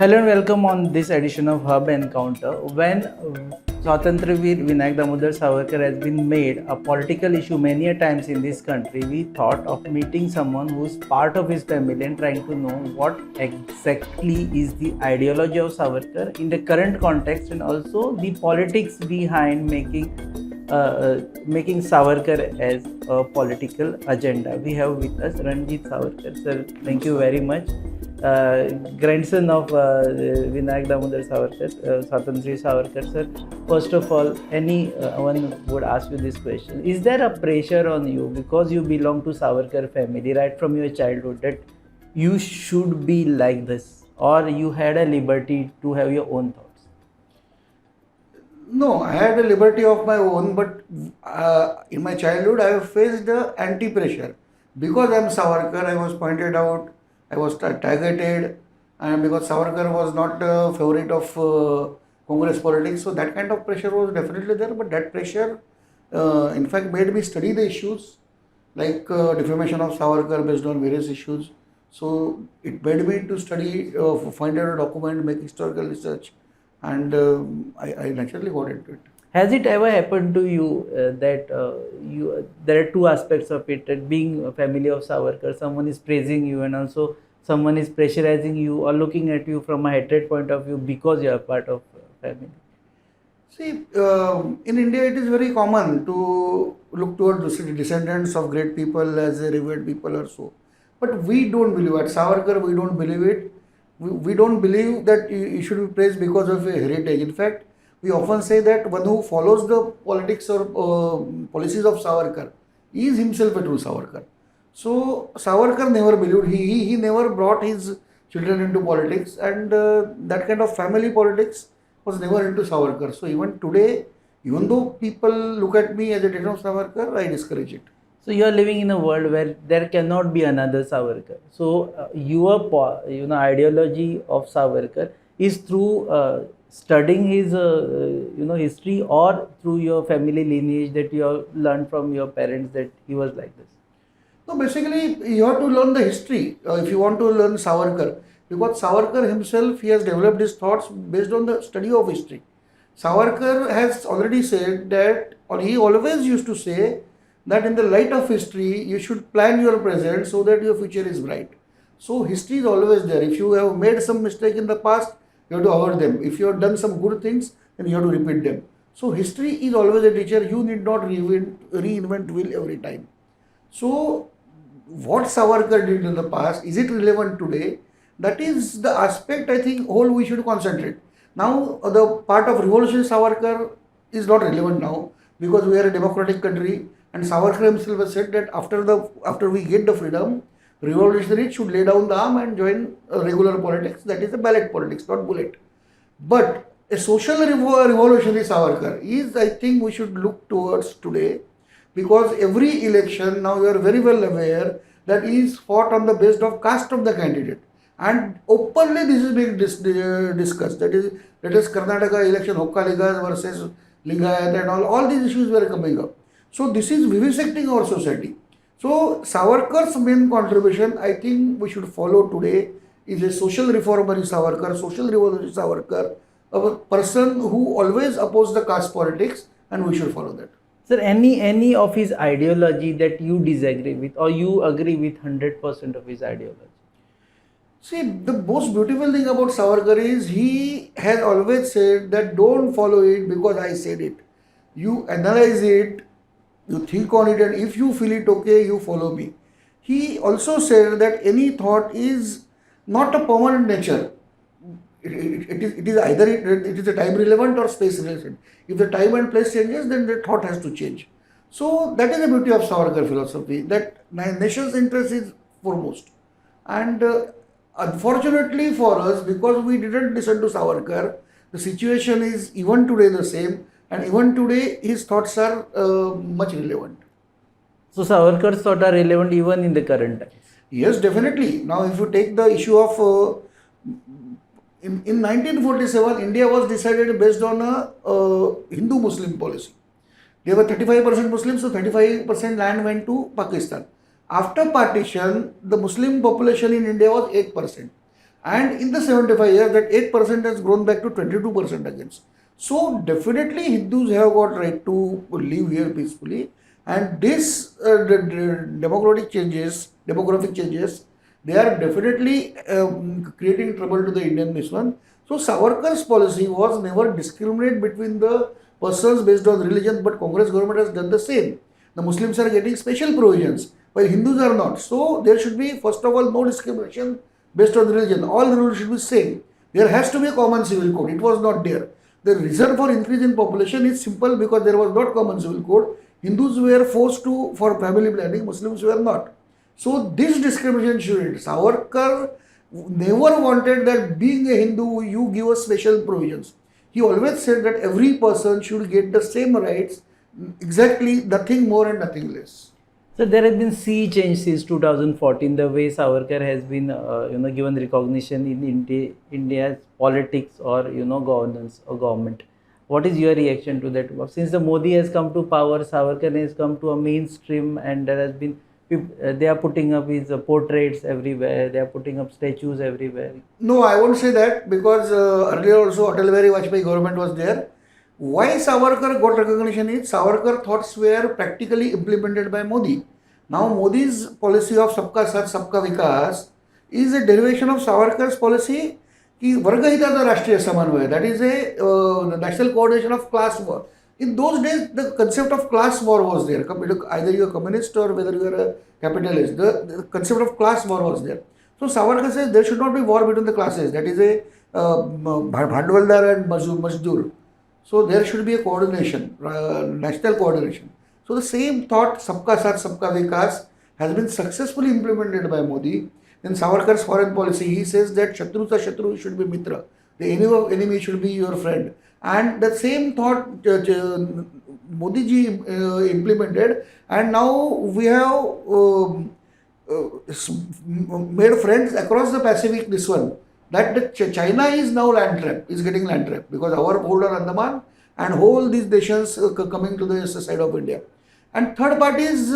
Hello and welcome on this edition of Hub Encounter. When Swatantra Veer Vinayak Damodar Savarkar has been made a political issue many a times in this country, we thought of meeting someone who's part of his family and trying to know what exactly is the ideology of Savarkar in the current context and also the politics behind making Savarkar as a political agenda. We have with us Ranjit Savarkar. Sir, thank you very much. Grandson of Vinayak Damodar Savarkar, Swatantra Savarkar, sir. First of all, anyone would ask you this question: is there a pressure on you because you belong to Savarkar family right from your childhood that you should be like this, or you had a liberty to have your own thoughts? No, I had a liberty of my own, but in my childhood I have faced anti-pressure. Because I am Savarkar, I was pointed out, I was targeted, and because Savarkar was not a favorite of Congress politics, so that kind of pressure was definitely there. But that pressure, in fact, made me study the issues like defamation of Savarkar based on various issues. So it made me to study, find out a document, make historical research, and I naturally got into it. Has it ever happened to you that there are two aspects of it, that being a family of Savarkar, someone is praising you and also someone is pressurizing you or looking at you from a hatred point of view because you are part of family? See, in India it is very common to look towards the descendants of great people as a revered people or so. But we don't believe at Savarkar, we don't believe it. We don't believe that you should be praised because of a heritage. In fact, we often say that one who follows the politics or policies of Savarkar is himself a true Savarkar. So Savarkar never believed, he never brought his children into politics, and that kind of family politics was never into Savarkar. So even today, even though people look at me as a descendant of Savarkar, I discourage it. So you are living in a world where there cannot be another Savarkar. So your ideology of Savarkar is through studying his history, or through your family lineage that you have learned from your parents that he was like this. No, basically, you have to learn the history if you want to learn Savarkar. Because Savarkar himself, he has developed his thoughts based on the study of history. Savarkar has already said that, or he always used to say, that in the light of history, you should plan your present so that your future is bright. So, history is always there. If you have made some mistake in the past, you have to avoid them. If you have done some good things, then you have to repeat them. So, history is always a teacher. You need not reinvent wheel every time. So, what Savarkar did in the past, is it relevant today? That is the aspect I think whole we should concentrate. Now, the part of revolution Savarkar is not relevant now because we are a democratic country, and Savarkar himself has said that after we get the freedom, revolutionaries should lay down the arm and join regular politics, that is a ballot politics, not bullet. But a social revolutionary Savarkar is, I think, we should look towards today, because every election now you are very well aware that is fought on the basis of caste of the candidate, and openly this is being discussed. That is Karnataka election, Hokkaligas versus Lingayat and all these issues were coming up. So this is vivisecting our society. So Savarkar's main contribution, I think we should follow today, is a social reformer Savarkar, social revolutionary Savarkar, a person who always opposed the caste politics, and we should follow that. Sir, any of his ideology that you disagree with or you agree with 100% of his ideology? See, the most beautiful thing about Savarkar is he has always said that don't follow it because I said it. You analyze it, you think on it, and if you feel it okay, you follow me. He also said that any thought is not a permanent nature. It is either it is a time relevant or space relevant. If the time and place changes, then the thought has to change. So that is the beauty of Savarkar philosophy, that nation's interest is foremost. And unfortunately for us, because we didn't listen to Savarkar, the situation is even today the same, and even today his thoughts are much relevant. So Savarkar's thoughts are relevant even in the current times. Yes, definitely. Now, if you take the issue of in 1947, India was decided based on a Hindu-Muslim policy. There were 35% Muslims, so 35% land went to Pakistan. After partition, the Muslim population in India was 8%. And in the 75 years, that 8% has grown back to 22% against. So definitely Hindus have got right to live here peacefully. And this demographic changes, they are definitely creating trouble to the Indian this one. So Savarkar's policy was never discriminate between the persons based on religion, but Congress government has done the same. The Muslims are getting special provisions, while Hindus are not. So there should be, first of all, no discrimination based on religion. All the rules should be same. There has to be a common civil code. It was not there. The reason for increase in population is simple because there was not common civil code. Hindus were forced to for family planning, Muslims were not. So this discrimination shouldn't. Savarkar never wanted that being a Hindu you give us special provisions. He always said that every person should get the same rights, exactly nothing more and nothing less. So there has been sea change since 2014. The way Savarkar has been, given recognition in India's politics or governance or government. What is your reaction to that? Since the Modi has come to power, Savarkar has come to a mainstream, and there has been they are putting up his portraits everywhere. They are putting up statues everywhere. No, I won't say that because earlier also Atal Bihari Vajpayee government was there. Why Savarkar got recognition is Savarkar thoughts were practically implemented by Modi. Now Modi's policy of Sabka Sath Sabka Vikas is a derivation of Savarkar's policy कि वर्गहिताचा राष्ट्रीय समन्वय, that is a national coordination of class war. In those days, the concept of class war was there. Either you are communist or whether you are a capitalist, the concept of class war was there. So Savarkar says there should not be war between the classes. That is a bhandwaldar and mazdoor. So there should be a coordination, national coordination. So the same thought, Sabka Sath Sabka Vikas, has been successfully implemented by Modi. In Savarkar's foreign policy, he says that Shatru sa Shatru should be Mitra. The enemy should be your friend. And the same thought Modi ji implemented, and now we have made friends across the Pacific. This one, that China is now land trap, is getting land trap because our hold on Andaman and whole these nations coming to the side of India. And third part is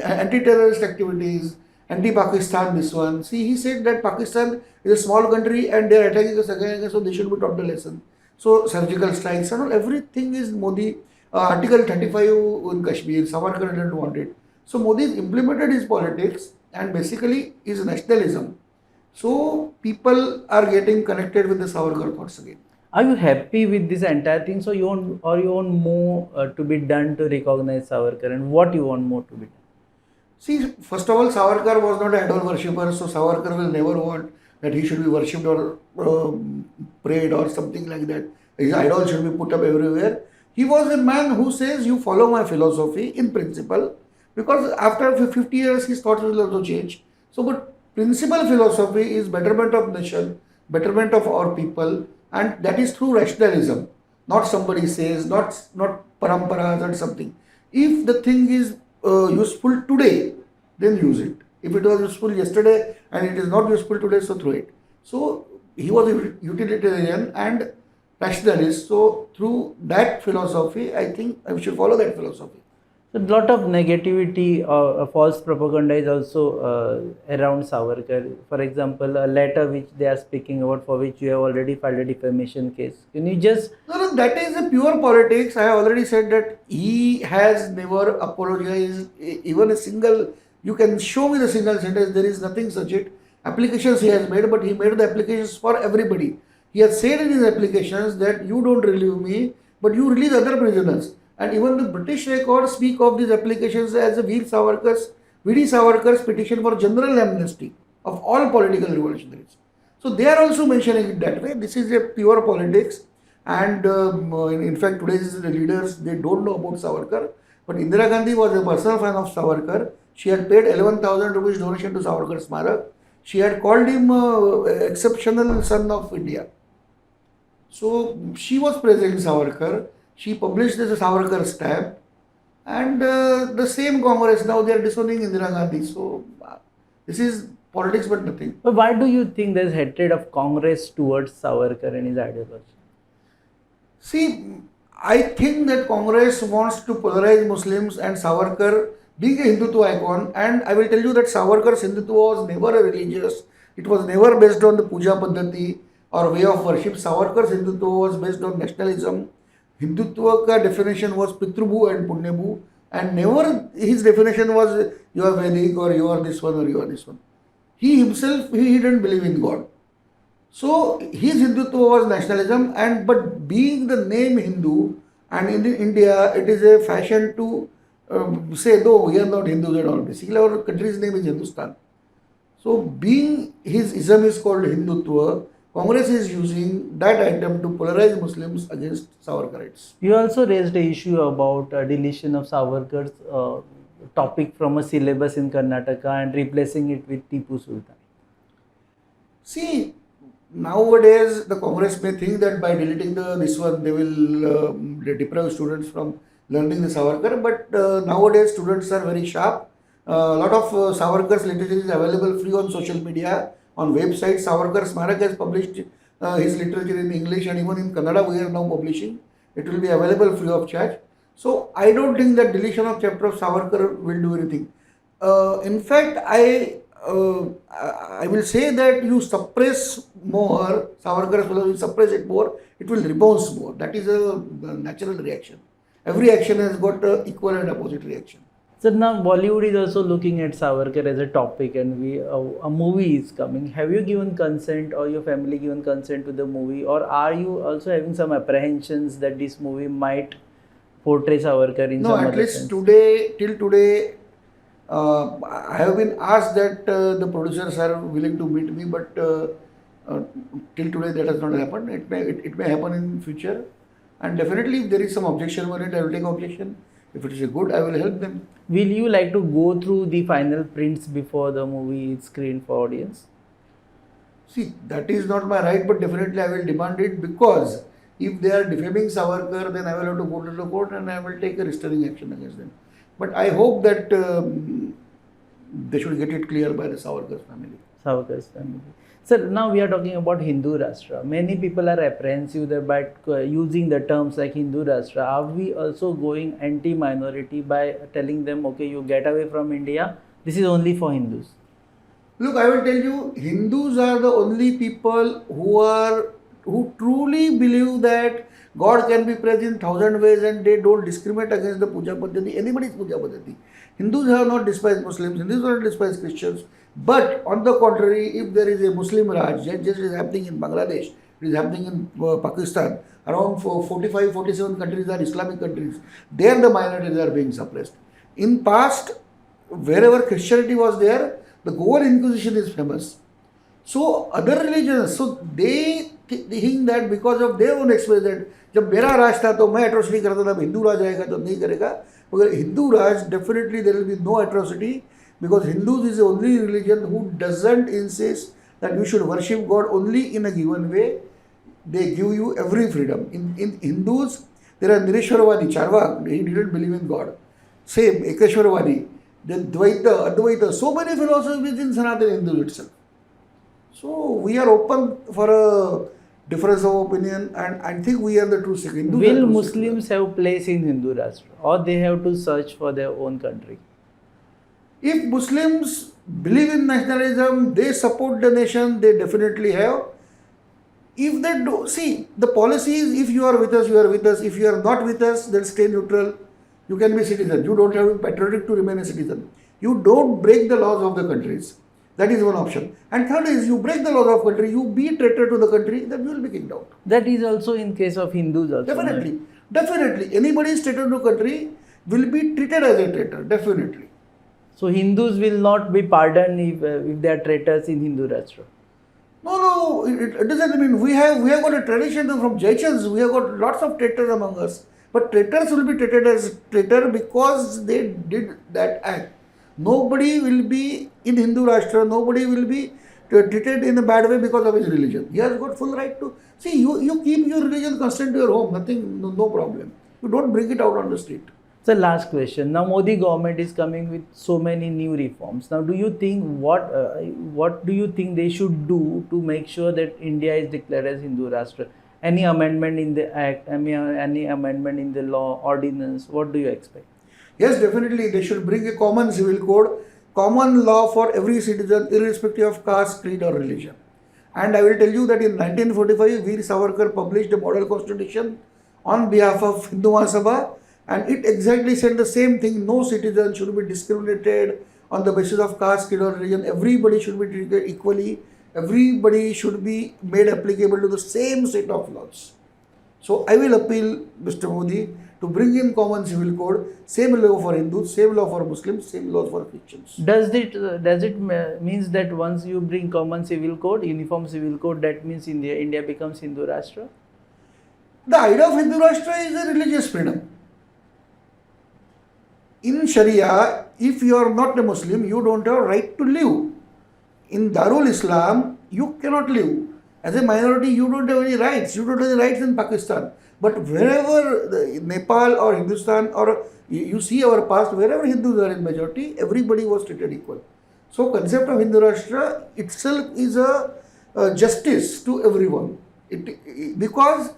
anti-terrorist activities, anti-Pakistan, this one. See, he said that Pakistan is a small country and they are attacking us again, so they should be taught the lesson. So surgical strikes and all, everything is Modi. Article 35 in Kashmir, Savarkar didn't want it. So Modi has implemented his politics and basically his nationalism. So people are getting connected with the Savarkar thoughts again. Are you happy with this entire thing? So you want more to be done to recognize Savarkar, and what you want more to be done? See, first of all, Savarkar was not an idol worshipper, so Savarkar will never want that he should be worshipped or prayed or something like that. His idol should be put up everywhere. He was a man who says, you follow my philosophy in principle, because after 50 years his thoughts will also change. So, but principal philosophy is betterment of nation, betterment of our people, and that is through rationalism. Not somebody says, not paramparas and something. If the thing is useful today, then use it. If it was useful yesterday and it is not useful today, so throw it. So he was a utilitarian and rationalist. So through that philosophy, I think I should follow that philosophy. So a lot of negativity or false propaganda is also around Savarkar. For example, a letter which they are speaking about, for which you have already filed a defamation case. Can you just... No, that is a pure politics. I have already said that he has never apologized, even a single... You can show me the single sentence, there is nothing such it. Applications he has made, but he made the applications for everybody. He has said in his applications that you don't relieve me, but you release other prisoners. And even the British records speak of these applications as a Veer Savarkar's petition for general amnesty of all political revolutionaries. So they are also mentioning it that way. This is a pure politics. And in fact, today's leaders, they don't know about Savarkar. But Indira Gandhi was a personal fan of Savarkar. She had paid 11,000 rupees donation to Savarkar Smarak. She had called him exceptional son of India. So she was praising Savarkar. She published this Savarkar stamp, and the same Congress now they are disowning Indira Gandhi. So this is politics, but nothing. But why do you think there is hatred of Congress towards Savarkar and his ideology? See, I think that Congress wants to polarize Muslims, and Savarkar being a Hindutva icon, and I will tell you that Savarkar's Hindutva was never a religious. It was never based on the puja paddhati or way of worship. Savarkar's Hindutva was based on nationalism. Hindutva ka definition was Pitrubhu and Punyabhu, and never his definition was you are Vedic or you are this one or you are this one. He himself, he didn't believe in God. So his Hindutva was nationalism, and but being the name Hindu, and in India it is a fashion to say no, we are not Hindus at all. Basically, our country's name is Hindustan. So being his ism is called Hindutva, Congress is using that item to polarize Muslims against Savarkarites. You also raised the issue about deletion of Savarkar's topic from a syllabus in Karnataka and replacing it with Tipu Sultan. See, nowadays the Congress may think that by deleting this one they will deprive students from learning the Savarkar, but nowadays students are very sharp. A lot of Savarkar's literature is available free on social media, on websites. Savarkar Smarak has published his literature in English, and even in Kannada we are now publishing. It will be available free of charge. So I don't think that deletion of chapter of Savarkar will do anything. In fact, I will say that you suppress more Savarkar's philosophy, suppress it more, it will rebound more. That is a natural reaction. Every action has got an equal and opposite reaction. So now Bollywood is also looking at Savarkar as a topic, and a movie is coming. Have you given consent, or your family given consent to the movie, or are you also having some apprehensions that this movie might portray Savarkar in some other sense? No, at least today, till today, I have been asked that the producers are willing to meet me, but till today that has not happened. It may happen in future, and definitely if there is some objection on it, I will take objection. If it is good, I will help them. Will you like to go through the final prints before the movie is screened for audience? See, that is not my right, but definitely I will demand it, because if they are defaming Savarkar, then I will have to go to the court and I will take a restraining action against them. But I hope that they should get it clear by the Savarkar's family. Savarkar's family. Sir, now we are talking about Hindu Rashtra. Many people are apprehensive that by using the terms like Hindu Rashtra, are we also going anti-minority by telling them, okay, you get away from India, this is only for Hindus? Look, I will tell you, Hindus are the only people who truly believe that God can be present in 1,000 ways, and they don't discriminate against the puja paddhati, anybody's puja paddhati. Hindus have not despised Muslims, Hindus have not despised Christians. But on the contrary, if there is a Muslim Raj, just is happening in Bangladesh, it is happening in Pakistan, around 45, 47 countries are Islamic countries, there the minorities are being suppressed. In past, wherever Christianity was there, the Goan Inquisition is famous. So other religions, so they think that because of their own experience, जब मेरा राज था तो मैं atrocity करता था, हिंदू राज आएगा तो नहीं करेगा. मगर हिंदू राज, definitely there will be no atrocity, because Hindus is the only religion who doesn't insist that you should worship God only in a given way. They give you every freedom. In Hindus, there are Nireshwaravadi, Charvak, he didn't believe in God. Same, Ekeshwaravadi, then Dvaita, Advaita, so many philosophies in Sanatana Hindu itself. So we are open for a difference of opinion, and I think we are the true Sikh. Will Muslims have place in Hindu Rashtra, or they have to search for their own country? If Muslims believe in nationalism, they support the nation, they definitely have. If they do, see, the policy is if you are with us, you are with us. If you are not with us, then stay neutral. You can be citizen. You don't have to be patriotic to remain a citizen. You don't break the laws of the countries. That is one option. And third is, you break the laws of country, you be a traitor to the country, then you will be kicked out. That is also in case of Hindus also. Definitely. Right? Definitely. Anybody is traitor to country will be treated as a traitor. Definitely. So Hindus will not be pardoned if they are traitors in Hindu Rashtra. No, it doesn't mean we have got a tradition from Jaichans. We have got lots of traitors among us. But traitors will be treated as traitor because they did that act. Nobody will be in Hindu Rashtra, nobody will be treated in a bad way because of his religion. He has got full right to. See, you keep your religion constant to your home, nothing, no problem. You don't bring it out on the street. So last question. Now Modi government is coming with so many new reforms. Now do you think what do you think they should do to make sure that India is declared as Hindu Rashtra? Any amendment in the act, any amendment in the law, ordinance, what do you expect? Yes, definitely they should bring a common civil code. common law for every citizen, irrespective of caste, creed, or religion. And I will tell you that in 1945, Veer Savarkar published a model constitution on behalf of Hindu Mahasabha, and it exactly said the same thing: no citizen should be discriminated on the basis of caste, creed, or religion. Everybody should be treated equally. Everybody should be made applicable to the same set of laws. So I will appeal, Mr. Modi, to bring in common civil code, same law for Hindus, same law for Muslims, same laws for Christians. Does it means that once you bring common civil code, uniform civil code, that means India becomes Hindu Rashtra? The idea of Hindu Rashtra is a religious freedom. In Sharia, if you are not a Muslim, you don't have a right to live. In Darul Islam, you cannot live. As a minority, you don't have any rights. You don't have any rights in Pakistan. But wherever Nepal or Hindustan, or you see our past, wherever Hindus are in majority, everybody was treated equal. So concept of Hindu Rashtra itself is a justice to everyone. Because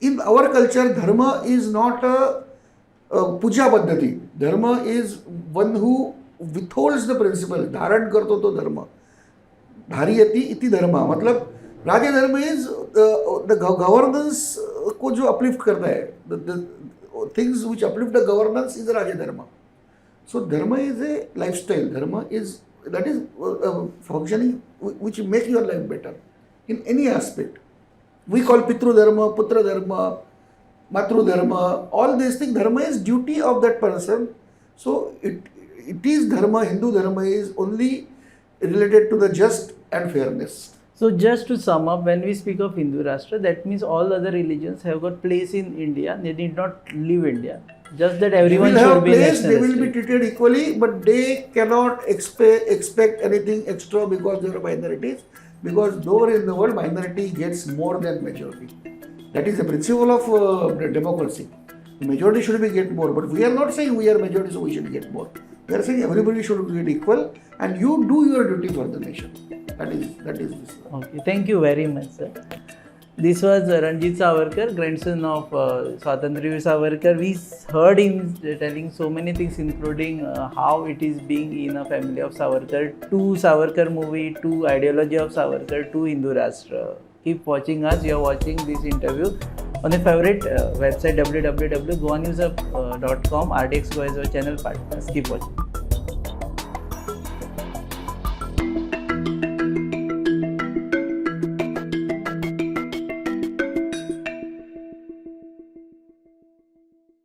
in our culture, dharma is not a puja paddhati. Dharma is one who withholds the principle. Dharan karto to dharma. Dhariyati iti dharma. मतलब राज्य धर्म is the governance को जो uplift करता है, the things which uplift the governance is the राज्य dharma. So dharma is a lifestyle. Dharma is functioning which make your life better in any aspect. We call pitru dharma, putra dharma, matru dharma. All these things, dharma is duty of that person. So it is dharma. Hindu dharma is only related to the just and fairness. So just to sum up, when we speak of Hindu Rashtra, that means all other religions have got place in India. They need not leave India. Just that everyone should be nationalistic. They will be treated equally, but they cannot expect anything extra because they are minorities. Because nowhere in the world minority gets more than majority. That is the principle of democracy. The majority should be get more, but we are not saying we are majority, so we should get more. We are saying everybody should get equal, and you do your duty for the nation. That is this. Okay, thank you very much, sir. This was Ranjit Savarkar, grandson of Swatantriya Savarkar. We heard him telling so many things, including how it is being in a family of Savarkar, to Savarkar movie, to ideology of Savarkar, to Hindu Rashtra. Keep watching us. You are watching this interview on a favorite website www.goanews.com. RDXGOA is our channel partners. Keep watching.